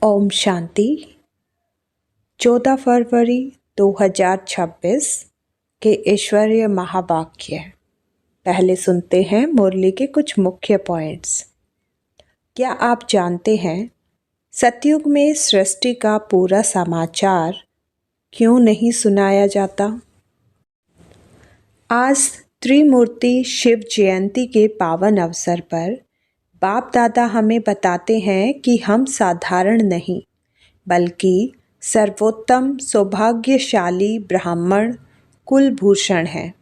ओम शांति। 14 फरवरी 2026 के ईश्वरीय महावाक्य। पहले सुनते हैं मुरली के कुछ मुख्य पॉइंट्स। क्या आप जानते हैं सतयुग में सृष्टि का पूरा समाचार क्यों नहीं सुनाया जाता? आज त्रिमूर्ति शिव जयंती के पावन अवसर पर बाप दादा हमें बताते हैं कि हम साधारण नहीं बल्कि सर्वोत्तम सौभाग्यशाली ब्राह्मण कुलभूषण हैं,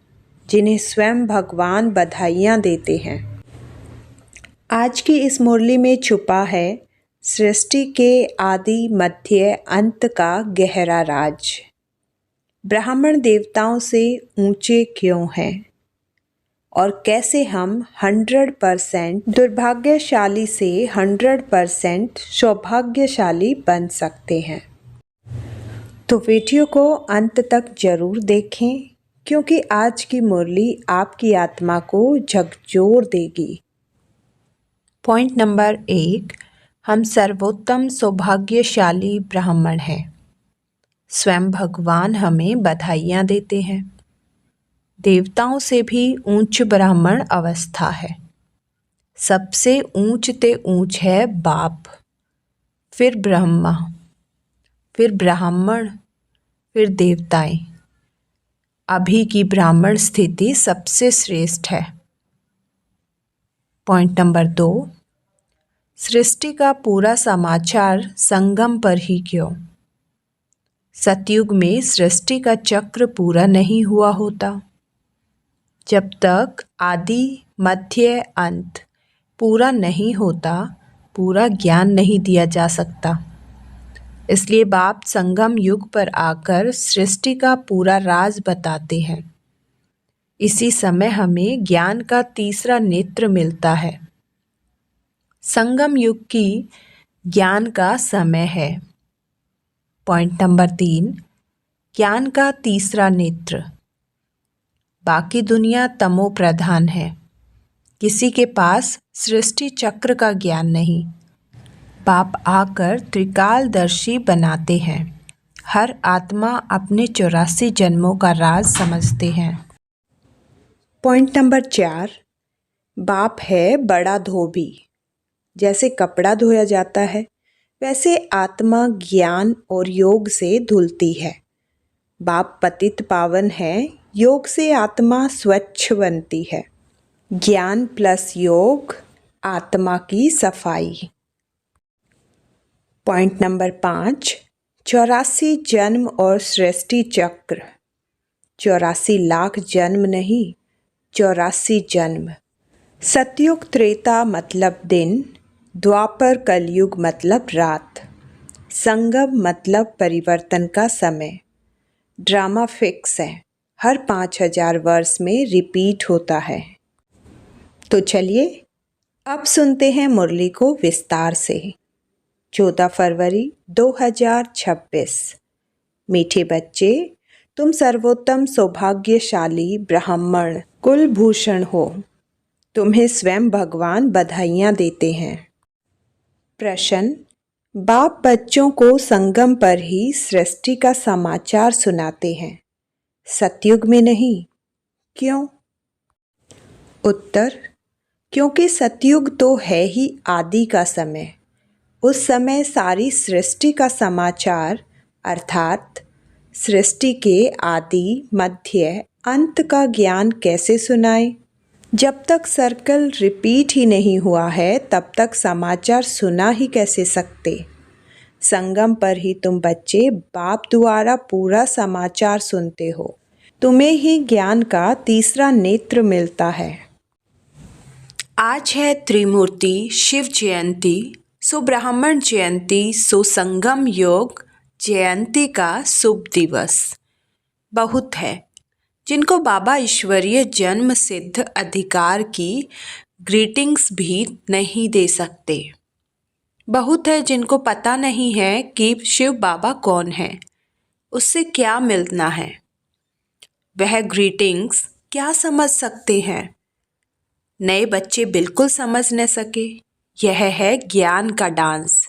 जिन्हें स्वयं भगवान बधाइयाँ देते हैं। आज की इस मुरली में छुपा है सृष्टि के आदि मध्य अंत का गहरा राज। ब्राह्मण देवताओं से ऊंचे क्यों हैं और कैसे हम 100% दुर्भाग्यशाली से 100% सौभाग्यशाली बन सकते हैं। तो वीडियो को अंत तक जरूर देखें, क्योंकि आज की मुरली आपकी आत्मा को झकझोर देगी। पॉइंट नंबर 1, हम सर्वोत्तम सौभाग्यशाली ब्राह्मण हैं। स्वयं भगवान हमें बधाइयाँ देते हैं। देवताओं से भी ऊंच ब्राह्मण अवस्था है। सबसे ऊंच ते ऊंच है बाप, फिर ब्रह्मा, फिर ब्राह्मण, फिर देवताएं। अभी की ब्राह्मण स्थिति सबसे श्रेष्ठ है। पॉइंट नंबर 2, सृष्टि का पूरा समाचार संगम पर ही क्यों? सतयुग में सृष्टि का चक्र पूरा नहीं हुआ होता। जब तक आदि मध्य अंत पूरा नहीं होता, पूरा ज्ञान नहीं दिया जा सकता। इसलिए बाप संगम युग पर आकर सृष्टि का पूरा राज बताते हैं। इसी समय हमें ज्ञान का तीसरा नेत्र मिलता है। संगम युग की ज्ञान का समय है। पॉइंट नंबर 3, ज्ञान का तीसरा नेत्र। बाकी दुनिया तमो प्रधान है। किसी के पास सृष्टि चक्र का ज्ञान नहीं। बाप आकर त्रिकालदर्शी बनाते हैं। हर आत्मा अपने 84 जन्मों का राज समझते हैं। पॉइंट नंबर 4, बाप है बड़ा धोबी। जैसे कपड़ा धोया जाता है, वैसे आत्मा ज्ञान और योग से धुलती है। बाप पतित पावन है, योग से आत्मा स्वच्छ बनती है। ज्ञान प्लस योग, आत्मा की सफाई। पॉइंट नंबर 5, 84 जन्म और सृष्टि चक्र। 84 लाख जन्म नहीं, 84 जन्म। सतयुग त्रेता मतलब दिन, द्वापर कलयुग मतलब रात, संगम मतलब परिवर्तन का समय। ड्रामा फिक्स है, हर 5000 वर्ष में रिपीट होता है। तो चलिए अब सुनते हैं मुरली को विस्तार से। 14 फरवरी 2026। मीठे बच्चे, तुम सर्वोत्तम सौभाग्यशाली ब्राह्मण कुलभूषण हो। तुम्हें स्वयं भगवान बधाइयाँ देते हैं। प्रश्न, बाप बच्चों को संगम पर ही सृष्टि का समाचार सुनाते हैं, सतयुग में नहीं, क्यों? उत्तर, क्योंकि सतयुग तो है ही आदि का समय। उस समय सारी सृष्टि का समाचार अर्थात सृष्टि के आदि मध्य अंत का ज्ञान कैसे सुनाए? जब तक सर्कल रिपीट ही नहीं हुआ है, तब तक समाचार सुना ही कैसे सकते? संगम पर ही तुम बच्चे बाप द्वारा पूरा समाचार सुनते हो। तुम्हें ही ज्ञान का तीसरा नेत्र मिलता है। आज है त्रिमूर्ति शिव जयंती, सो ब्राह्मण जयंती, सो संगम योग जयंती का शुभ दिवस। बहुत है जिनको बाबा ईश्वरीय जन्म सिद्ध अधिकार की ग्रीटिंग्स भी नहीं दे सकते। बहुत है जिनको पता नहीं है कि शिव बाबा कौन है, उससे क्या मिलना है। वह ग्रीटिंग्स क्या समझ सकते हैं? नए बच्चे बिल्कुल समझ न सके। यह है ज्ञान का डांस।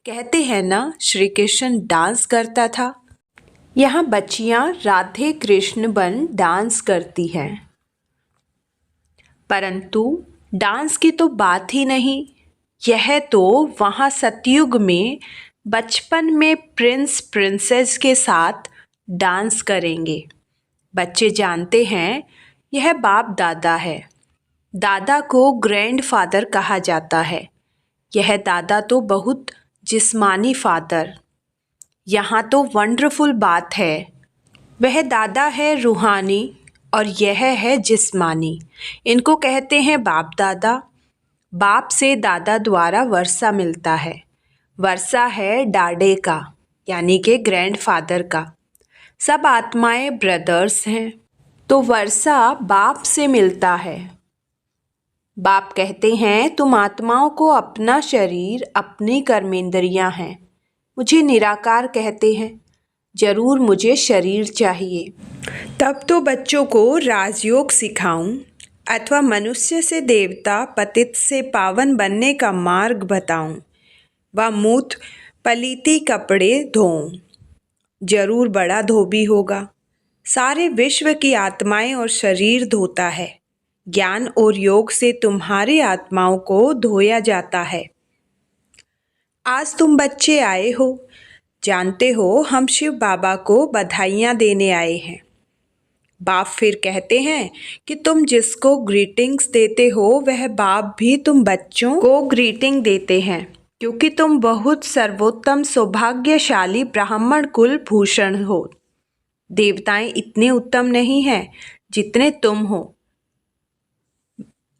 कहते हैं ना, श्री कृष्ण डांस करता था। यहाँ बच्चियाँ राधे कृष्ण बन डांस करती हैं, परंतु डांस की तो बात ही नहीं। यह तो वहाँ सतयुग में बचपन में प्रिंस प्रिंसेस के साथ डांस करेंगे। बच्चे जानते हैं यह बाप दादा है। दादा को ग्रैंडफादर कहा जाता है। यह दादा तो बहुत जिस्मानी फादर। यहाँ तो वंडरफुल बात है, वह दादा है रूहानी और यह है जिस्मानी। इनको कहते हैं बाप दादा। बाप से दादा द्वारा वर्षा मिलता है। वर्षा है डाडे का, यानी कि ग्रैंडफादर का। सब आत्माएं ब्रदर्स हैं, तो वर्षा बाप से मिलता है। बाप कहते हैं तुम आत्माओं को अपना शरीर, अपनी कर्मेंद्रियां हैं। मुझे निराकार कहते हैं, जरूर मुझे शरीर चाहिए। तब तो बच्चों को राजयोग सिखाऊं अथवा मनुष्य से देवता, पतित से पावन बनने का मार्ग बताऊं, व मूत पलीती कपड़े धोऊं। जरूर बड़ा धोबी होगा। सारे विश्व की आत्माएं और शरीर धोता है। ज्ञान और योग से तुम्हारी आत्माओं को धोया जाता है। आज तुम बच्चे आए हो, जानते हो हम शिव बाबा को बधाइयाँ देने आए हैं। बाप फिर कहते हैं कि तुम जिसको ग्रीटिंग्स देते हो वह बाप भी तुम बच्चों को ग्रीटिंग देते हैं, क्योंकि तुम बहुत सर्वोत्तम सौभाग्यशाली ब्राह्मण कुल भूषण हो। देवताएं इतने उत्तम नहीं हैं जितने तुम हो।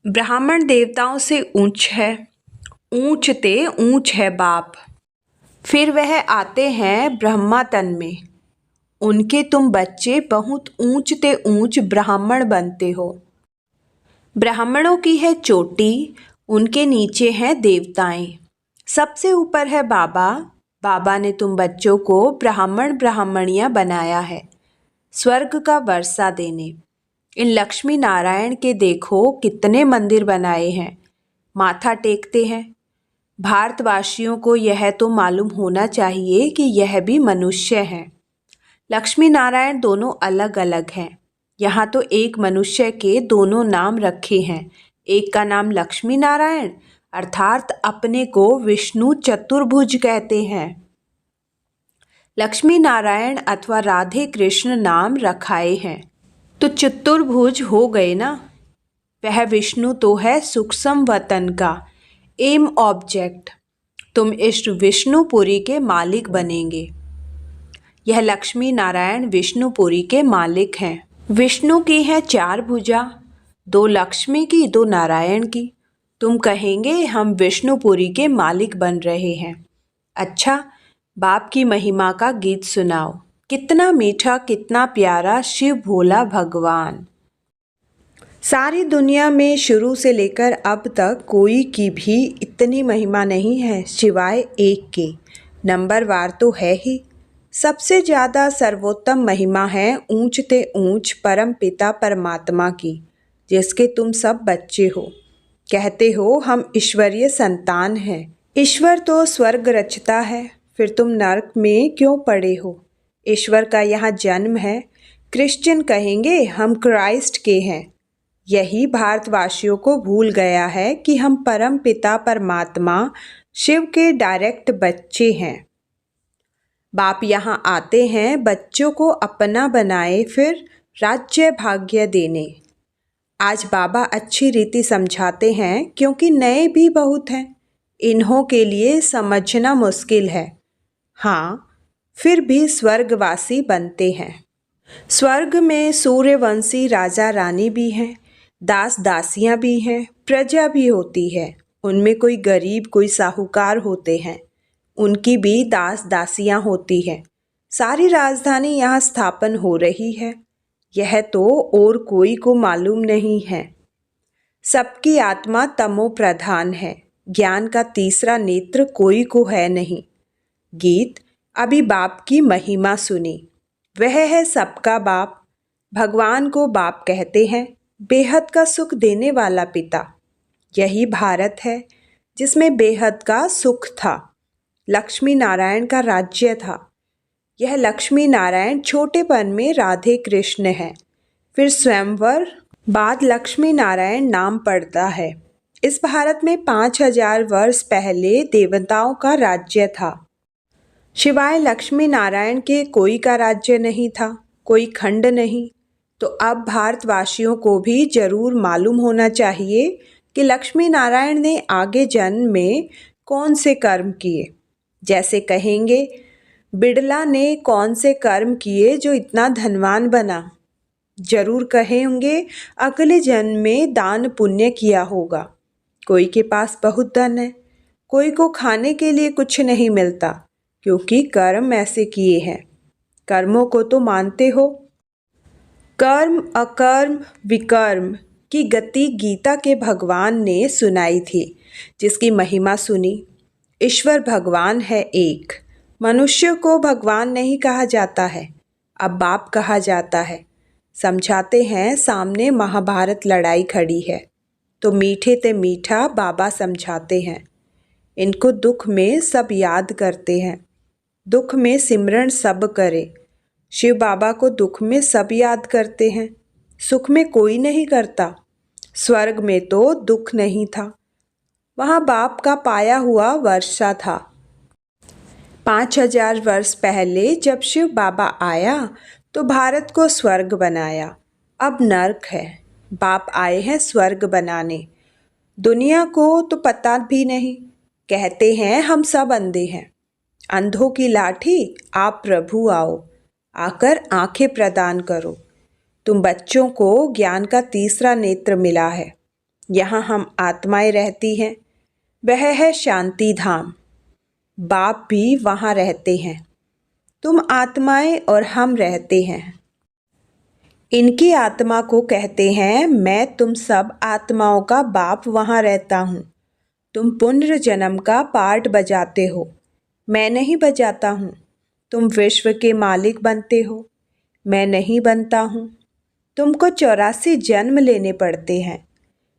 ब्राह्मण देवताओं से ऊंच है, ऊंच ते ऊंच है बाप। फिर वह आते हैं ब्रह्मा तन में। उनके तुम बच्चे बहुत ऊंच ते ऊंच ब्राह्मण बनते हो। ब्राह्मणों की है चोटी, उनके नीचे हैं देवताएं, सबसे ऊपर है बाबा। बाबा ने तुम बच्चों को ब्राह्मण ब्राह्मणियां बनाया है, स्वर्ग का वर्षा देने। इन लक्ष्मी नारायण के देखो कितने मंदिर बनाए हैं, माथा टेकते हैं। भारतवासियों को यह तो मालूम होना चाहिए कि यह भी मनुष्य हैं। लक्ष्मी नारायण दोनों अलग अलग हैं। यहाँ तो एक मनुष्य के दोनों नाम रखे हैं। एक का नाम लक्ष्मी नारायण अर्थात अपने को विष्णु चतुर्भुज कहते हैं। लक्ष्मी नारायण अथवा राधे कृष्ण नाम रखाए हैं तो चतुर्भुज हो गए ना। वह विष्णु तो है सूक्ष्म वतन का एम ऑब्जेक्ट। तुम इष्ट विष्णुपुरी के मालिक बनेंगे। यह लक्ष्मी नारायण विष्णुपुरी के मालिक हैं। विष्णु की है 4 भुजा, 2 लक्ष्मी की, 2 नारायण की। तुम कहेंगे हम विष्णुपुरी के मालिक बन रहे हैं। अच्छा, बाप की महिमा का गीत सुनाओ। कितना मीठा, कितना प्यारा शिव भोला भगवान। सारी दुनिया में शुरू से लेकर अब तक कोई की भी इतनी महिमा नहीं है सिवाय एक के। नंबरवार तो है ही। सबसे ज़्यादा सर्वोत्तम महिमा है ऊंच ते ऊंच परम पिता परमात्मा की, जिसके तुम सब बच्चे हो। कहते हो हम ईश्वरीय संतान हैं। ईश्वर तो स्वर्ग रचता है, फिर तुम नरक में क्यों पड़े हो? ईश्वर का यहाँ जन्म है। क्रिश्चियन कहेंगे हम क्राइस्ट के हैं। यही भारतवासियों को भूल गया है कि हम परम पिता परमात्मा शिव के डायरेक्ट बच्चे हैं। बाप यहाँ आते हैं बच्चों को अपना बनाए, फिर राज्य भाग्य देने। आज बाबा अच्छी रीति समझाते हैं क्योंकि नए भी बहुत हैं। इन्हों के लिए समझना मुश्किल है। हाँ, फिर भी स्वर्गवासी बनते हैं। स्वर्ग में सूर्यवंशी राजा रानी भी हैं, दास दासियां भी हैं, प्रजा भी होती है। उनमें कोई गरीब कोई साहूकार होते हैं, उनकी भी दास दासियां होती हैं। सारी राजधानी यहाँ स्थापन हो रही है। यह तो और कोई को मालूम नहीं है। सबकी आत्मा तमो प्रधान है। ज्ञान का तीसरा नेत्र कोई को है नहीं। गीत अभी बाप की महिमा सुनी। वह है सबका बाप। भगवान को बाप कहते हैं, बेहद का सुख देने वाला पिता। यही भारत है जिसमें बेहद का सुख था। लक्ष्मी नारायण का राज्य था। यह लक्ष्मी नारायण छोटेपन में राधे कृष्ण है। फिर स्वयंवर बाद लक्ष्मी नारायण नाम पड़ता है। इस भारत में 5000 वर्ष पहले देवताओं का राज्य था। शिवाय लक्ष्मी नारायण के कोई का राज्य नहीं था, कोई खंड नहीं। तो अब भारतवासियों को भी जरूर मालूम होना चाहिए कि लक्ष्मी नारायण ने आगे जन्म में कौन से कर्म किए। जैसे कहेंगे बिड़ला ने कौन से कर्म किए जो इतना धनवान बना। जरूर कहेंगे अगले जन्म में दान पुण्य किया होगा। कोई के पास बहुत धन है, कोई को खाने के लिए कुछ नहीं मिलता, क्योंकि कर्म ऐसे किए हैं। कर्मों को तो मानते हो। कर्म अकर्म विकर्म की गति गीता के भगवान ने सुनाई थी, जिसकी महिमा सुनी। ईश्वर भगवान है एक। मनुष्य को भगवान नहीं कहा जाता है, अब बाप कहा जाता है। समझाते हैं सामने महाभारत लड़ाई खड़ी है, तो मीठे ते मीठा बाबा समझाते हैं। इनको दुख में सब याद करते हैं, दुख में सिमरन सब करे। शिव बाबा को दुख में सब याद करते हैं, सुख में कोई नहीं करता। स्वर्ग में तो दुख नहीं था, वहाँ बाप का पाया हुआ वर्षा था। 5000 वर्ष पहले जब शिव बाबा आया तो भारत को स्वर्ग बनाया। अब नर्क है, बाप आए हैं स्वर्ग बनाने। दुनिया को तो पता भी नहीं, कहते हैं हम सब अंधे हैं। अंधों की लाठी आप प्रभु आओ, आकर आंखें प्रदान करो। तुम बच्चों को ज्ञान का तीसरा नेत्र मिला है। यहाँ हम आत्माएं रहती हैं, वह है शांति धाम। बाप भी वहाँ रहते हैं। तुम आत्माएं और हम रहते हैं। इनकी आत्मा को कहते हैं मैं तुम सब आत्माओं का बाप वहाँ रहता हूँ। तुम पुनर्जन्म का पार्ट बजाते हो, मैं नहीं बजाता हूँ। तुम विश्व के मालिक बनते हो, मैं नहीं बनता हूँ। तुमको 84 जन्म लेने पड़ते हैं।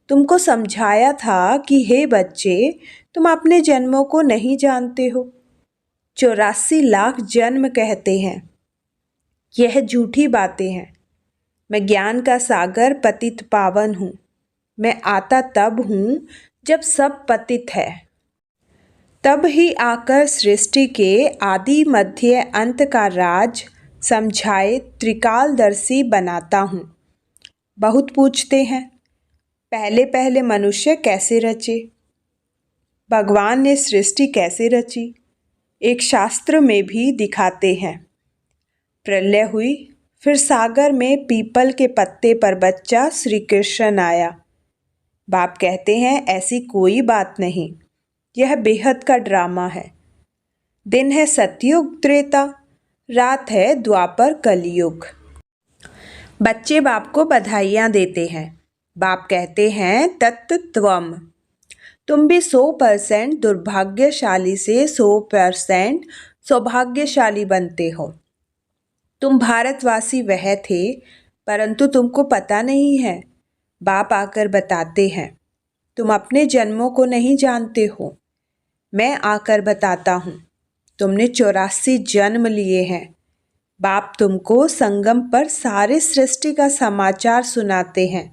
तुमको समझाया था कि हे बच्चे, तुम अपने जन्मों को नहीं जानते हो। 84 लाख जन्म कहते हैं, यह झूठी बातें हैं। मैं ज्ञान का सागर पतित पावन हूँ। मैं आता तब हूँ जब सब पतित है, तब ही आकर सृष्टि के आदि मध्य अंत का राज समझाए त्रिकालदर्शी बनाता हूँ। बहुत पूछते हैं पहले पहले मनुष्य कैसे रचे, भगवान ने सृष्टि कैसे रची। एक शास्त्र में भी दिखाते हैं। प्रलय हुई, फिर सागर में पीपल के पत्ते पर बच्चा श्री कृष्ण आया। बाप कहते हैं ऐसी कोई बात नहीं, यह बेहद का ड्रामा है। दिन है सतयुग त्रेता, रात है द्वापर कलयुग। बच्चे बाप को बधाइयाँ देते हैं। बाप कहते हैं तत्त्वम। तुम भी 100% दुर्भाग्यशाली से 100% सौभाग्यशाली बनते हो। तुम भारतवासी वह थे, परंतु तुमको पता नहीं है। बाप आकर बताते हैं तुम अपने जन्मों को नहीं जानते हो। मैं आकर बताता हूँ तुमने 84 जन्म लिए हैं। बाप तुमको संगम पर सारे सृष्टि का समाचार सुनाते हैं।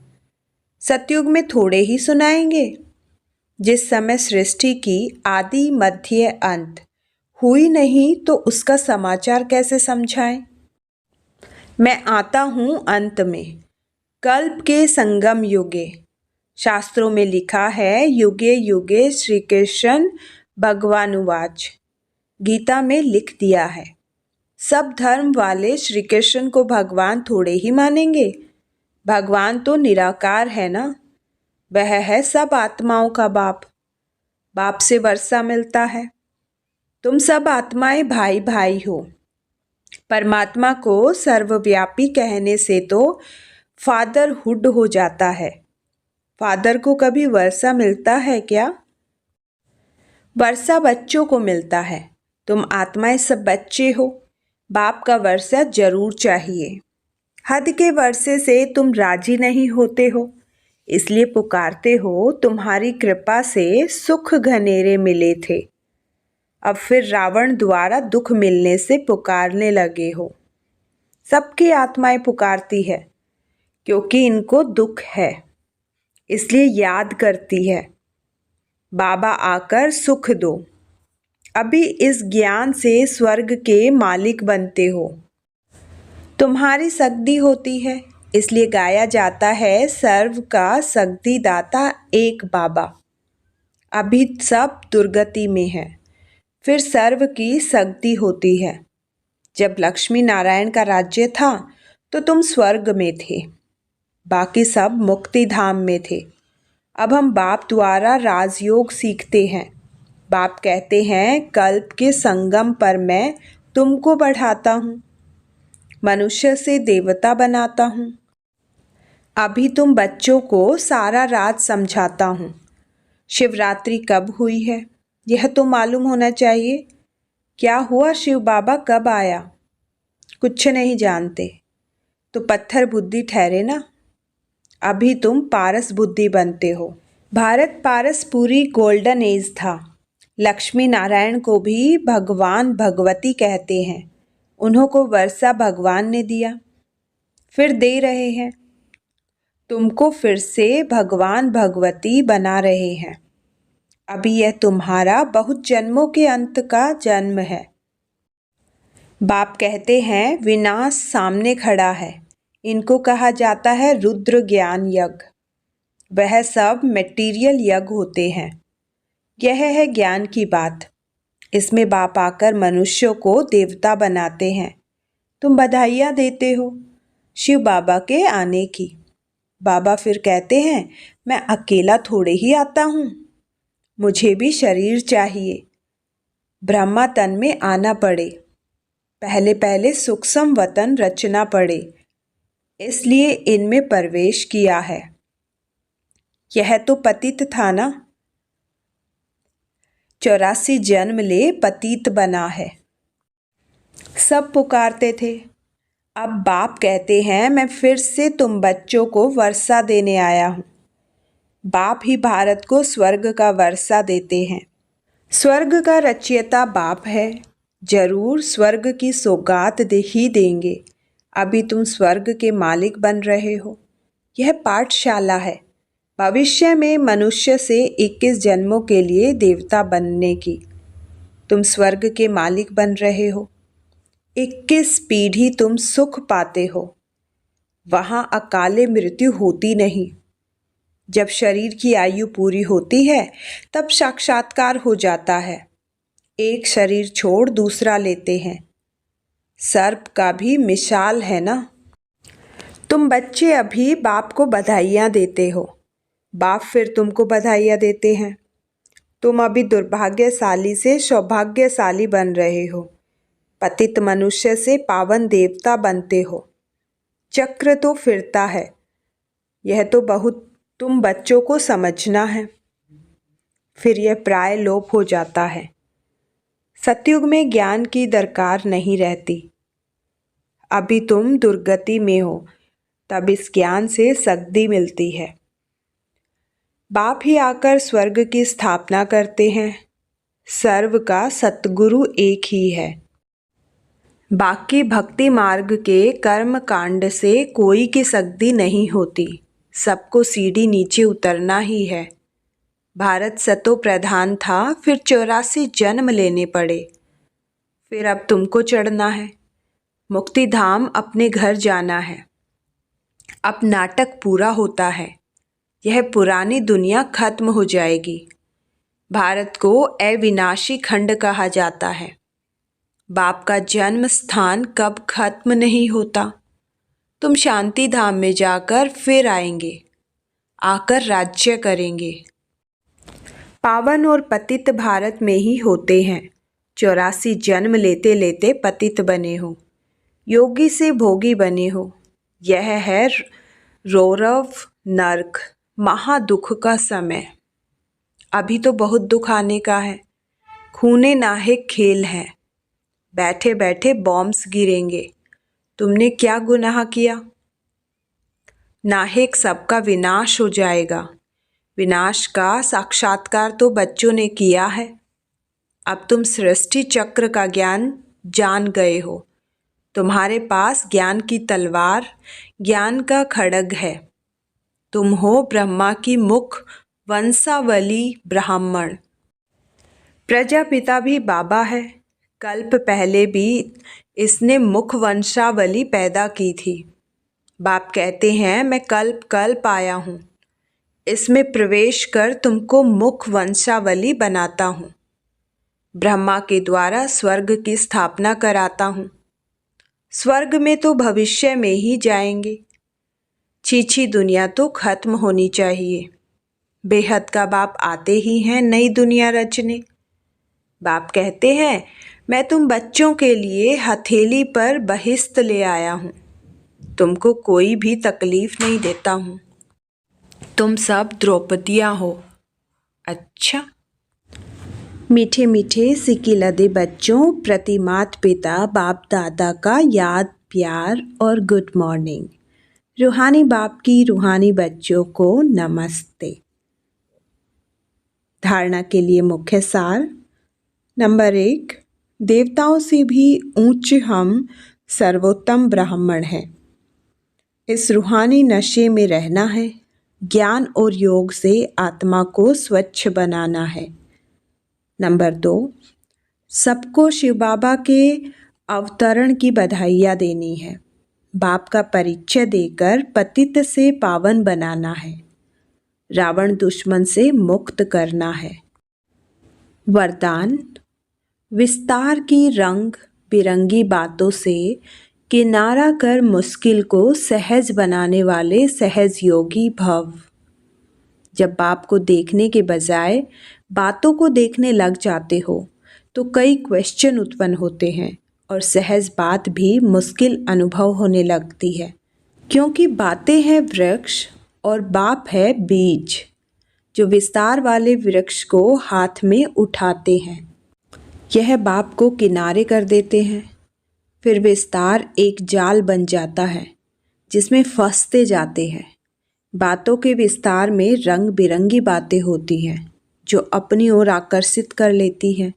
सतयुग में थोड़े ही सुनाएंगे। जिस समय सृष्टि की आदि मध्य अंत हुई नहीं तो उसका समाचार कैसे समझाएं। मैं आता हूँ अंत में, कल्प के संगम युगे। शास्त्रों में लिखा है युगे युगे श्री कृष्ण भगवानुवाच। गीता में लिख दिया है। सब धर्म वाले श्री कृष्ण को भगवान थोड़े ही मानेंगे। भगवान तो निराकार है ना, वह है सब आत्माओं का बाप। बाप से वर्षा मिलता है। तुम सब आत्माएं भाई भाई हो। परमात्मा को सर्वव्यापी कहने से तो फादरहुड हो जाता है। फादर को कभी वर्षा मिलता है क्या? वर्षा बच्चों को मिलता है। तुम आत्माएं सब बच्चे हो, बाप का वर्षा जरूर चाहिए। हद के वर्षे से तुम राजी नहीं होते हो, इसलिए पुकारते हो तुम्हारी कृपा से सुख घनेरे मिले थे। अब फिर रावण द्वारा दुख मिलने से पुकारने लगे हो। सबकी आत्माएं पुकारती है क्योंकि इनको दुख है, इसलिए याद करती है। बाबा आकर सुख दो। अभी इस ज्ञान से स्वर्ग के मालिक बनते हो। तुम्हारी सद्गति होती है, इसलिए गाया जाता है सर्व का सद्गति दाता एक बाबा। अभी सब दुर्गति में है, फिर सर्व की सद्गति होती है। जब लक्ष्मी नारायण का राज्य था तो तुम स्वर्ग में थे, बाकी सब मुक्ति धाम में थे। अब हम बाप द्वारा राजयोग सीखते हैं। बाप कहते हैं कल्प के संगम पर मैं तुमको बढ़ाता हूँ, मनुष्य से देवता बनाता हूँ। अभी तुम बच्चों को सारा राज समझाता हूँ। शिवरात्रि कब हुई है यह तो मालूम होना चाहिए। क्या हुआ, शिव बाबा कब आया? कुछ नहीं जानते तो पत्थर बुद्धि ठहरे ना। अभी तुम पारस बुद्धि बनते हो। भारत पारस पूरी गोल्डन एज था। लक्ष्मी नारायण को भी भगवान भगवती कहते हैं। उन्हों को वर्षा भगवान ने दिया, फिर दे रहे हैं। तुमको फिर से भगवान भगवती बना रहे हैं। अभी यह तुम्हारा बहुत जन्मों के अंत का जन्म है। बाप कहते हैं विनाश सामने खड़ा है। इनको कहा जाता है रुद्र ज्ञान यज्ञ। वह सब मटेरियल यज्ञ होते हैं। यह है ज्ञान की बात। इसमें बाप आकर मनुष्यों को देवता बनाते हैं। तुम बधाइयाँ देते हो शिव बाबा के आने की। बाबा फिर कहते हैं मैं अकेला थोड़े ही आता हूँ, मुझे भी शरीर चाहिए। ब्रह्मा तन में आना पड़े, पहले पहले सूक्ष्म वतन रचना पड़े, इसलिए इनमें प्रवेश किया है। यह तो पतित था ना, 84 जन्म ले पतित बना है। सब पुकारते थे। अब बाप कहते हैं मैं फिर से तुम बच्चों को वर्षा देने आया हूँ। बाप ही भारत को स्वर्ग का वर्षा देते हैं। स्वर्ग का रचयिता बाप है, जरूर स्वर्ग की सौगात ही देंगे। अभी तुम स्वर्ग के मालिक बन रहे हो। यह पाठशाला है भविष्य में मनुष्य से 21 जन्मों के लिए देवता बनने की। तुम स्वर्ग के मालिक बन रहे हो। 21 पीढ़ी तुम सुख पाते हो। वहाँ अकाले मृत्यु होती नहीं। जब शरीर की आयु पूरी होती है तब साक्षात्कार हो जाता है। एक शरीर छोड़ दूसरा लेते हैं। सर्प का भी मिसाल है ना। तुम बच्चे अभी बाप को बधाइयाँ देते हो। बाप फिर तुमको बधाइयाँ देते हैं। तुम अभी दुर्भाग्यशाली से सौभाग्यशाली बन रहे हो। पतित मनुष्य से पावन देवता बनते हो। चक्र तो फिरता है। यह तो बहुत तुम बच्चों को समझना है, फिर यह प्राय लोप हो जाता है। सतयुग में ज्ञान की दरकार नहीं रहती। अभी तुम दुर्गति में हो, तब इस ज्ञान से सद्गति मिलती है। बाप ही आकर स्वर्ग की स्थापना करते हैं। सर्व का सतगुरु एक ही है। बाकी भक्ति मार्ग के कर्म कांड से कोई की सद्गति नहीं होती। सबको सीढ़ी नीचे उतरना ही है। भारत सतो प्रधान था, फिर 84 जन्म लेने पड़े, फिर अब तुमको चढ़ना है। मुक्ति धाम अपने घर जाना है। अब नाटक पूरा होता है। यह पुरानी दुनिया खत्म हो जाएगी। भारत को अविनाशी खंड कहा जाता है। बाप का जन्म स्थान कब खत्म नहीं होता। तुम शांति धाम में जाकर फिर आएंगे, आकर राज्य करेंगे। पावन और पतित भारत में ही होते हैं। 84 जन्म लेते लेते पतित बने हो, योगी से भोगी बने हो। यह है रौरव नर्क, महादुख का समय। अभी तो बहुत दुख आने का है। खूने नाहिक खेल है। बैठे बैठे बॉम्ब्स गिरेंगे। तुमने क्या गुनाह किया? नाहिक सबका विनाश हो जाएगा। विनाश का साक्षात्कार तो बच्चों ने किया है। अब तुम सृष्टि चक्र का ज्ञान जान गए हो। तुम्हारे पास ज्ञान की तलवार, ज्ञान का खड्ग है। तुम हो ब्रह्मा की मुख वंशावली ब्राह्मण। प्रजापिता भी बाबा है। कल्प पहले भी इसने मुख वंशावली पैदा की थी। बाप कहते हैं मैं कल्प कल्प आया हूँ। इसमें प्रवेश कर तुमको मुख वंशावली बनाता हूँ। ब्रह्मा के द्वारा स्वर्ग की स्थापना कराता हूँ। स्वर्ग में तो भविष्य में ही जाएंगे। छीछी दुनिया तो खत्म होनी चाहिए। बेहद का बाप आते ही हैं नई दुनिया रचने। बाप कहते हैं मैं तुम बच्चों के लिए हथेली पर बहिश्त ले आया हूँ। तुमको कोई भी तकलीफ नहीं देता हूँ। तुम सब द्रौपदियाँ हो। अच्छा। मीठे मीठे सिकिलदे बच्चों प्रति माता पिता बाप दादा का याद प्यार और गुड मॉर्निंग। रूहानी बाप की रूहानी बच्चों को नमस्ते। धारणा के लिए मुख्य सार। नंबर 1, देवताओं से भी ऊंच हम सर्वोत्तम ब्राह्मण हैं। इस रूहानी नशे में रहना है। ज्ञान और योग से आत्मा को स्वच्छ बनाना है। नंबर 2, सबको शिव बाबा के अवतरण की बधाइयाँ देनी है। बाप का परिचय देकर पतित से पावन बनाना है। रावण दुश्मन से मुक्त करना है। वरदान। विस्तार की रंग बिरंगी बातों से किनारा कर मुश्किल को सहज बनाने वाले सहज योगी भव। जब बाप को देखने के बजाय बातों को देखने लग जाते हो तो कई क्वेश्चन उत्पन्न होते हैं और सहज बात भी मुश्किल अनुभव होने लगती है, क्योंकि बातें हैं वृक्ष और बाप है बीज जो विस्तार वाले वृक्ष को हाथ में उठाते हैं। यह बाप को किनारे कर देते हैं। फिर विस्तार एक जाल बन जाता है जिसमें फंसते जाते हैं। बातों के विस्तार में रंग बिरंगी बातें होती हैं जो अपनी ओर आकर्षित कर लेती हैं।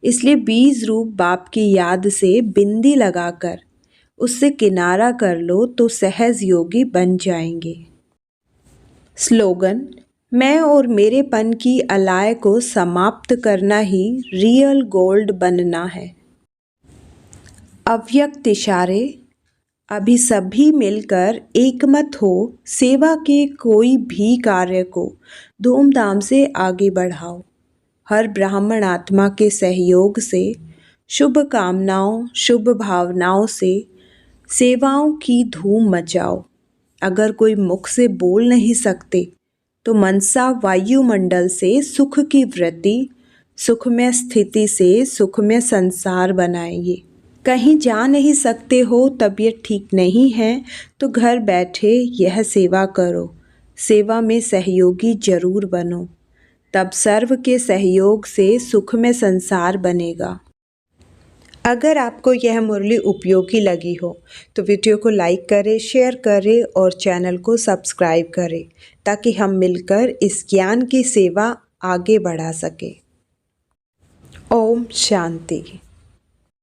इसलिए बीज रूप बाप की याद से बिंदी लगाकर उससे किनारा कर लो तो सहज योगी बन जाएंगे। स्लोगन। मैं और मेरेपन की अलाय को समाप्त करना ही रियल गोल्ड बनना है। अव्यक्त इशारे। अभी सभी मिलकर एकमत हो सेवा के कोई भी कार्य को धूमधाम से आगे बढ़ाओ। हर ब्राह्मण आत्मा के सहयोग से शुभ कामनाओं शुभ भावनाओं से सेवाओं की धूम मचाओ। अगर कोई मुख से बोल नहीं सकते तो मनसा वायुमंडल से सुख की वृत्ति सुखमय स्थिति से सुखमय संसार बनाइए। कहीं जा नहीं सकते हो, तबीयत ठीक नहीं है तो घर बैठे यह सेवा करो। सेवा में सहयोगी जरूर बनो, तब सर्व के सहयोग से सुखमय संसार बनेगा। अगर आपको यह मुरली उपयोगी लगी हो तो वीडियो को लाइक करें, शेयर करें और चैनल को सब्सक्राइब करें ताकि हम मिलकर इस ज्ञान की सेवा आगे बढ़ा सकें। ओम शांति।